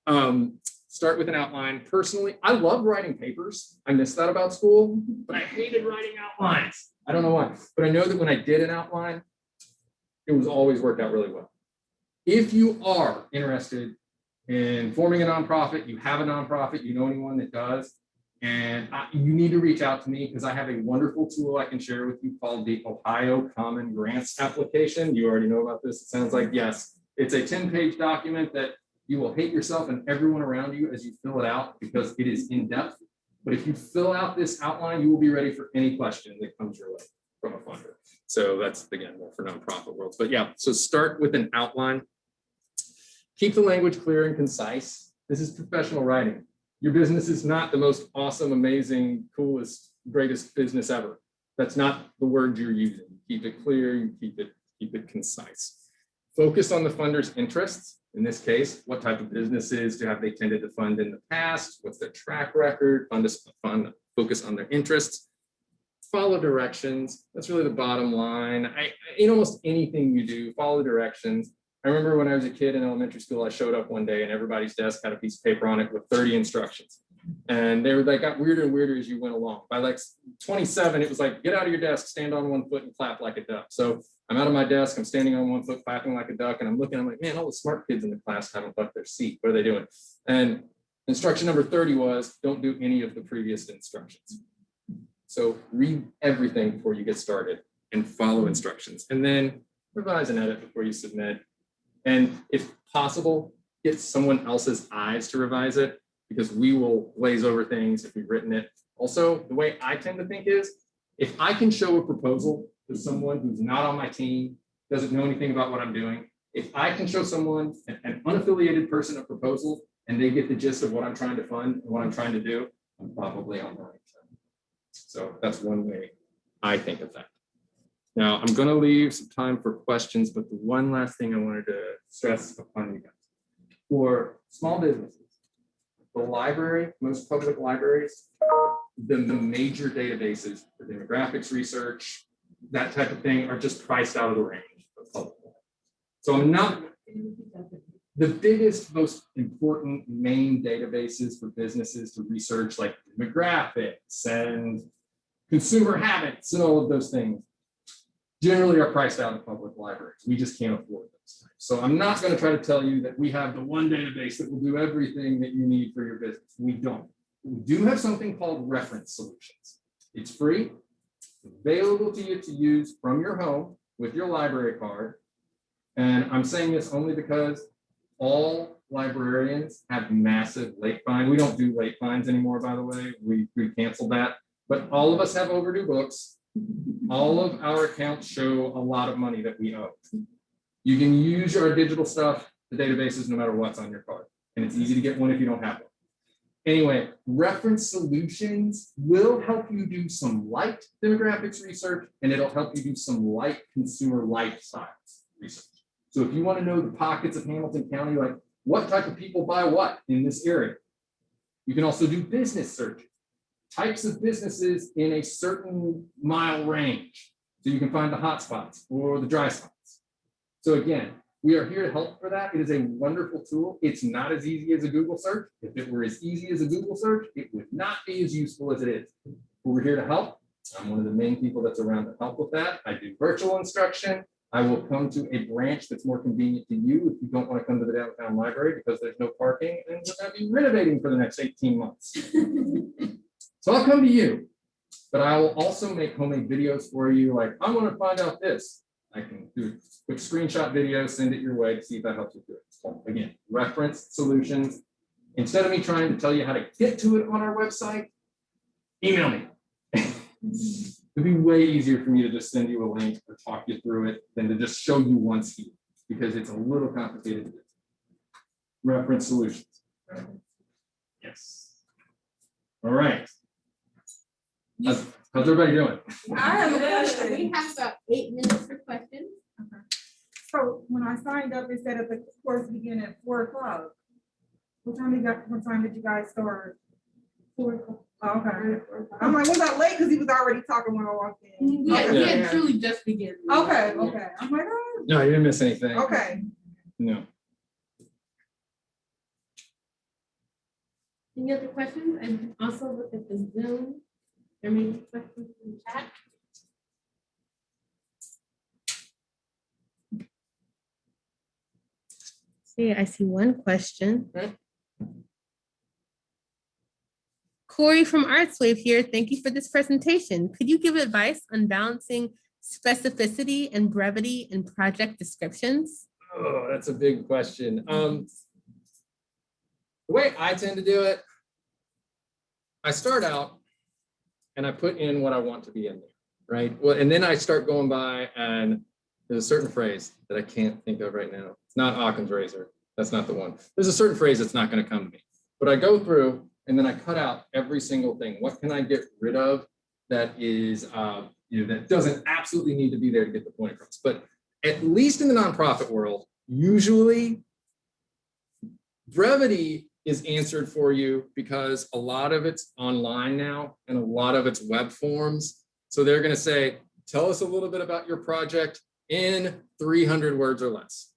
time. Start with an outline. Personally, I love writing papers. I missed that about school, but I hated writing outlines. I don't know why, but I know that when I did an outline, it was always worked out really well. If you are interested in forming a nonprofit, you have a nonprofit, you know anyone that does, and you need to reach out to me because I have a wonderful tool I can share with you called the Ohio Common Grants application. You already know about this, it sounds like. Yes, it's a 10-page document that you will hate yourself and everyone around you as you fill it out because it is in depth. But if you fill out this outline, you will be ready for any question that comes your way from a funder. So that's, again, more for nonprofit worlds. But yeah, so start with an outline. Keep the language clear and concise. This is professional writing. Your business is not the most awesome, amazing, coolest, greatest business ever. That's not the word you're using. Keep it clear, you keep it concise. Focus on the funder's interests. In this case, what type of businesses have they tended to fund in the past? What's their track record? Focus on their interests. Follow directions. That's really the bottom line. In almost anything you do, follow directions. I remember when I was a kid in elementary school, I showed up one day and everybody's desk had a piece of paper on it with 30 instructions. And they got weirder and weirder as you went along. By like 27, it was like, get out of your desk, stand on one foot and clap like a duck. So I'm out of my desk, I'm standing on one foot, clapping like a duck, and I'm looking, I'm like, man, all the smart kids in the class haven't left their seat. What are they doing? And instruction number 30 was, don't do any of the previous instructions. So read everything before you get started and follow instructions. And then revise and edit before you submit. And if possible, get someone else's eyes to revise it, because we will glaze over things if we've written it. Also, the way I tend to think is, if I can show a proposal to someone who's not on my team, doesn't know anything about what I'm doing, if I can show someone, an unaffiliated person, a proposal, and they get the gist of what I'm trying to fund and what I'm trying to do, I'm probably on the right track. So that's one way I think of that. Now, I'm going to leave some time for questions, but the one last thing I wanted to stress upon you guys. For small businesses, the library, most public libraries, the major databases for demographics research, that type of thing, are just priced out of the range of public. So I'm not, the biggest, most important main databases for businesses to research, like demographics and consumer habits and all of those things, generally are priced out of public libraries. We just can't afford those types. So I'm not going to try to tell you that we have the one database that will do everything that you need for your business. We don't. We do have something called reference solutions. It's free, available to you to use from your home with your library card. And I'm saying this only because all librarians have massive late fines. We don't do late fines anymore, by the way. We canceled that. But all of us have overdue books. All of our accounts show a lot of money that we owe. You can use your digital stuff, the databases, no matter what's on your card. And it's easy to get one if you don't have one. Anyway, reference solutions will help you do some light demographics research, and it'll help you do some light consumer lifestyle research. So if you want to know the pockets of Hamilton County, like what type of people buy what in this area, you can also do business searches. Types of businesses in a certain mile range. So you can find the hot spots or the dry spots. So again, we are here to help for that. It is a wonderful tool. It's not as easy as a Google search. If it were as easy as a Google search, it would not be as useful as it is. But we're here to help. I'm one of the main people that's around to help with that. I do virtual instruction. I will come to a branch that's more convenient to you if you don't want to come to the downtown library because there's no parking and we're going to be renovating for the next 18 months. So I'll come to you, but I will also make homemade videos for you. Like, I want to find out this. I can do a quick screenshot video, send it your way to see if that helps you do it. So again, reference solutions. Instead of me trying to tell you how to get to it on our website, email me. It'd be way easier for me to just send you a link or talk you through it than to just show you once here, because it's a little complicated to do. Reference solutions. Yes. All right. How's everybody doing? I have a question. We have about 8 minutes for questions. So when I signed up, it said that the course began at 4 o'clock. What time did you guys start? 4 o'clock. Oh, okay. I'm like, was I late? Because he was already talking when I walked in. Yeah, Okay. we had truly just begun. Okay, okay. I'm like, oh, No, you didn't miss anything. okay. No. Any other questions? And also look at the Zoom. There may be questions in the chat. Okay, I see one question. Okay. Corey from ArtsWave here. Thank you for this presentation. Could you give advice on balancing specificity and brevity in project descriptions? Oh, that's a big question. The way I tend to do it, I start out and I put in what I want to be in there, right? Well, and then I start going by, and there's a certain phrase that I can't think of right now. It's not Occam's razor. That's not the one. There's a certain phrase that's not going to come to me. But I go through and then I cut out every single thing. What can I get rid of that is, that doesn't absolutely need to be there to get the point across? But at least in the nonprofit world, usually brevity is answered for you because a lot of it's online now and a lot of it's web forms. So they're going to say, tell us a little bit about your project in 300 words or less.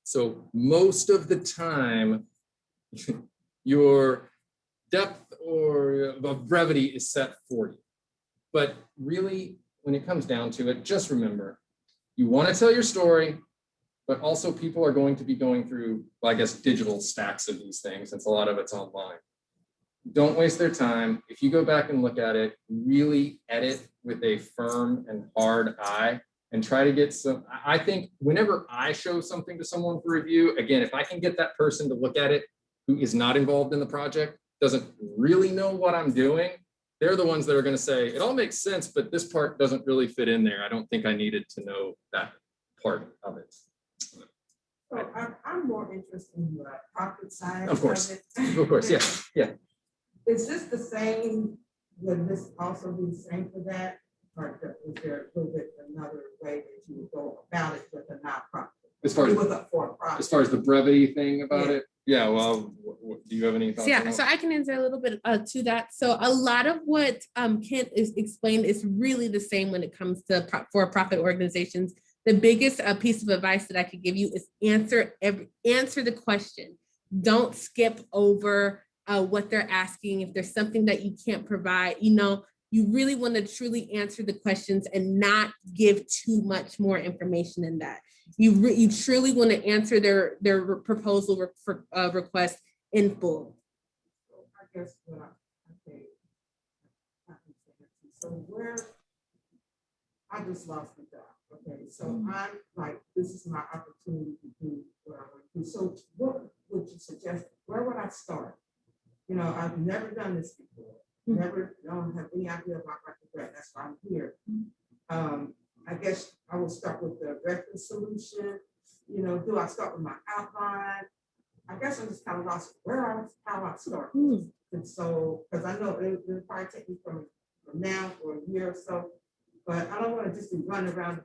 So most of the time, your depth or brevity is set for you. But really, when it comes down to it, just remember, you want to tell your story, but also people are going to be going through, well, I guess, digital stacks of these things, since a lot of it's online. Don't waste their time. If you go back and look at it, really edit with a firm and hard eye and try to get some. I think whenever I show something to someone for review, again, if I can get that person to look at it who is not involved in the project, doesn't really know what I'm doing, they're the ones that are going to say, it all makes sense, but this part doesn't really fit in there. I don't think I needed to know that part of it. So I'm more interested in the profit side. Of course, it. of course, yeah, yeah. Is this the same, would this also be the same for that? Or is there a little bit another way that you would go about it with a nonprofit? As far as, with a for-profit? as far as the brevity thing about Yeah. it, yeah, well, do you have any thoughts? Yeah, on so that? I can answer a little bit to that. So a lot of what Kent is explained is really the same when it comes to for-profit organizations. The biggest piece of advice that I could give you is answer the question. Don't skip over what they're asking. If there's something that you can't provide, you really want to truly answer the questions and not give too much more information in that. You truly want to answer their proposal request in full. So I guess what okay. So where, I just lost the job. Okay, so I'm like, this is my opportunity to do what I want to do. So what would you suggest? Where would I start? I've never done this before. Don't have any idea about grant. That's why I'm here. I guess I will start with the reference solution. Do I start with my outline? I guess I'm just kind of lost how I start. And so, because I know it'll probably take me from now for a year or so, but I don't want to just be running around,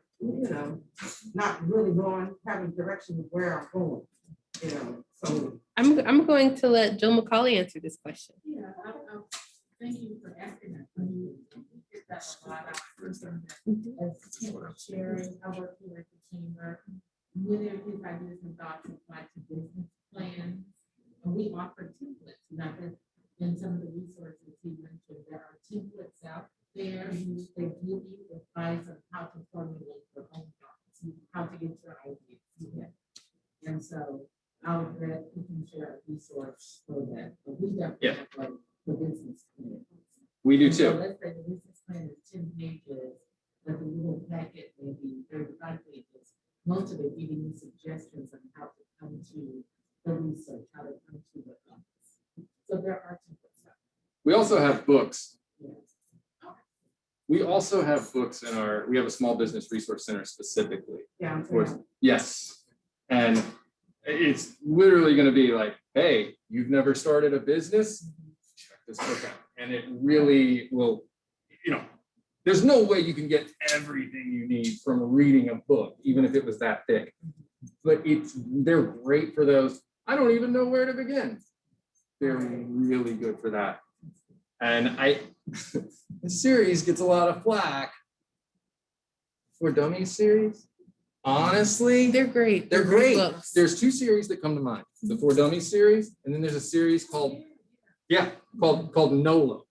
not really having direction of where I'm going. So I'm going to let Joe Mccauley answer this question. Yeah, thank you for asking that. You get that a lot out as sharing, I work here at the chamber. Many of his ideas and thoughts apply to business plans, and we offer templates. Not that in some of the resources he mentioned, there are templates out there. They give you advice on how to formulate your own thoughts, how to get your ideas. And so I'll bet we can share a resource for that. But we definitely have like the business plan. We do So too. let's say the business plan is 10 pages, but the little packet may be 35 pages. Most of it giving you suggestions on how to come to the research, how to come to the comments. So there are templates out We also have books. there. We also have books we have a small business resource center specifically. yeah, Yes. And it's literally going to be like, hey, you've never started a business? Check this book out. And it really will, there's no way you can get everything you need from reading a book, even if it was that thick. But they're great for those. I don't even know where to begin. They're really good for that. And the series gets a lot of flack for Dummies series. Honestly, They're great. they're great. books. There's two series that come to mind. The For Dummies series, and then there's a series called NOLO.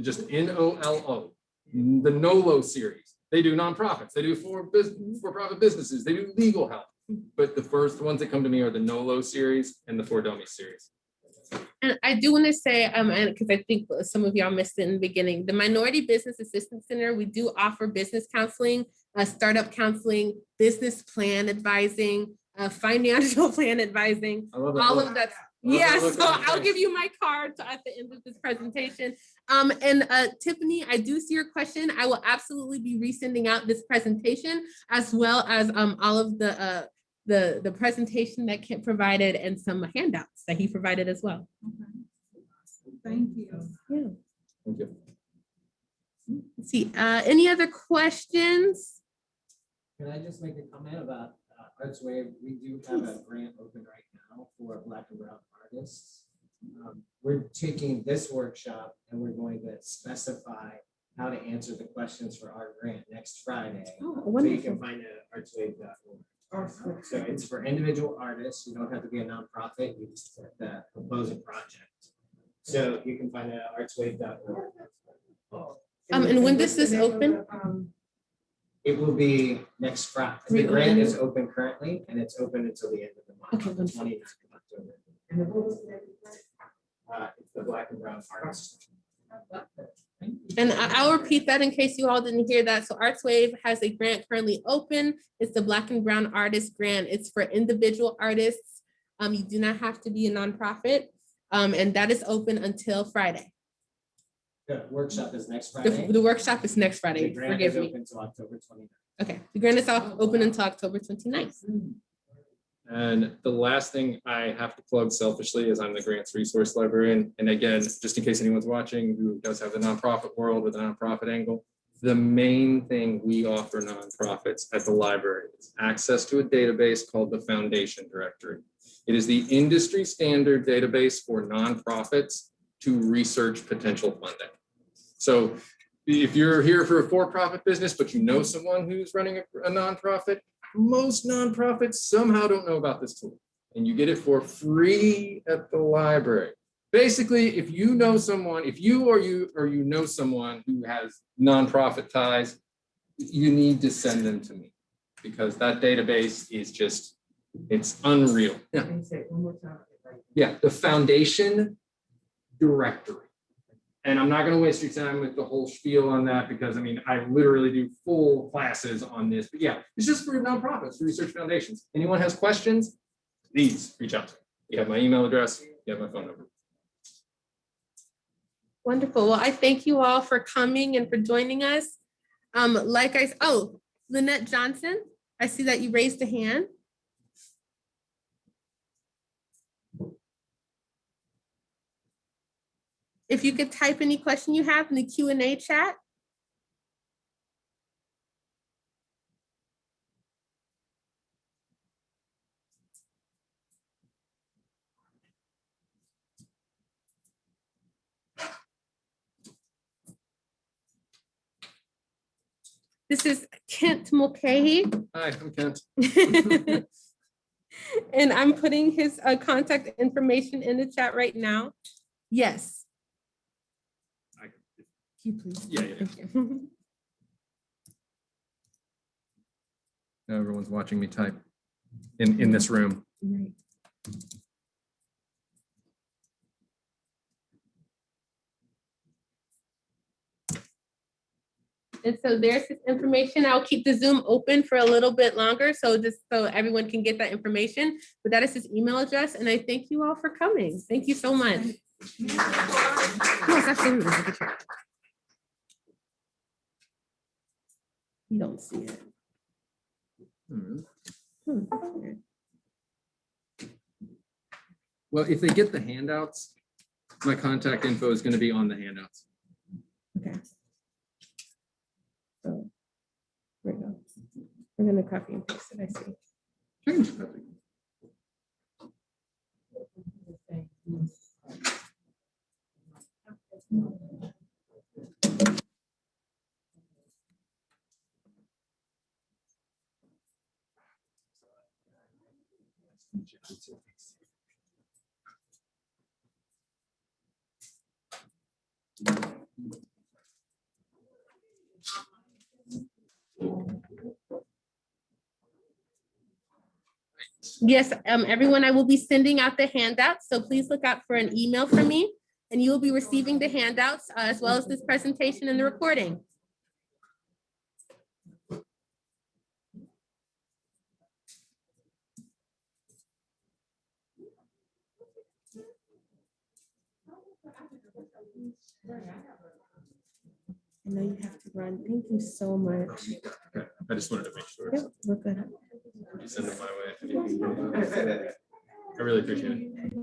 Just NOLO. The NOLO series. They do nonprofits. They do for-profit businesses. They do legal help. But the first ones that come to me are the NOLO series and the For Dummies series. And I do want to say, and because I think some of y'all missed it in the beginning, the Minority Business Assistance Center, we do offer business counseling, startup counseling, business plan advising, financial plan advising, I love all that. of that. love Yeah, that look so on your I'll face. give you my card at the end of this presentation. And Tiffany, I do see your question. I will absolutely be resending out this presentation as well as all of the presentation that Kent provided and some handouts that he provided as well. Thank you. Yeah. Thank you. Let's see, any other questions? Can I just make a comment about Artsway? We do have a grant open right now for Black and Brown artists. We're taking this workshop and we're going to specify how to answer the questions for our grant next Friday. Oh, So you wonderful. can find it at artsway.org. So it's for individual artists. You don't have to be a nonprofit. You just have to propose a project. So you can find it at artsway.org. And when does this open? It will be next Friday. The grant is open currently and it's open until the end of the month, Okay, the 29th of October. It's the Black and Brown artists. And I'll repeat that in case you all didn't hear that. So ArtsWave has a grant currently open. It's the Black and Brown Artist Grant. It's for individual artists. You do not have to be a nonprofit. And that is open until Friday. The workshop is next The, Friday. the workshop is next The Friday. grant is Forgive me. open until October 29th. Okay, the grant is open until October 29th. And the last thing I have to plug selfishly is I'm the grants resource librarian. And again, just in case anyone's watching who does have the nonprofit world with a nonprofit angle, the main thing we offer nonprofits at the library is access to a database called the Foundation Directory. It is the industry standard database for nonprofits to research potential funding. So if you're here for a for-profit business, but you know someone who's running a nonprofit, most nonprofits somehow don't know about this tool, and you get it for free at the library. Basically, if you know someone, if you know someone who has nonprofit ties, you need to send them to me because that database is just, it's unreal. Yeah. Yeah, the Foundation Directory. And I'm not going to waste your time with the whole spiel on that because I mean, I literally do full classes on this, but yeah, it's just for nonprofits, for research foundations. Anyone has questions, please reach out to me. You have my email address, you have my phone number. Wonderful. Well, I thank you all for coming and for joining us. Lynette Johnson, I see that you raised a hand. If you could type any question you have in the Q&A chat. This is Kent Mulcahy. Hi, I'm Kent. And I'm putting his contact information in the chat right now. Yes. Can you please? Yeah. Thank you. Now everyone's watching me type in this room. Right. And so there's this information. I'll keep the Zoom open for a little bit longer, so just so everyone can get that information. But that is his email address, and I thank you all for coming. Thank you so much. Yes, absolutely. You don't see it. Well, if they get the handouts, my contact info is going to be on the handouts. Okay. So, there we go. I'm gonna copy and paste it, I see. Change that. Yes, everyone, I will be sending out the handouts, so please look out for an email from me, and you will be receiving the handouts as well as this presentation and the recording. I know you have to run. Thank you so much. Okay, I just wanted to make sure. Yep, we're good. You send them my way. I really appreciate it.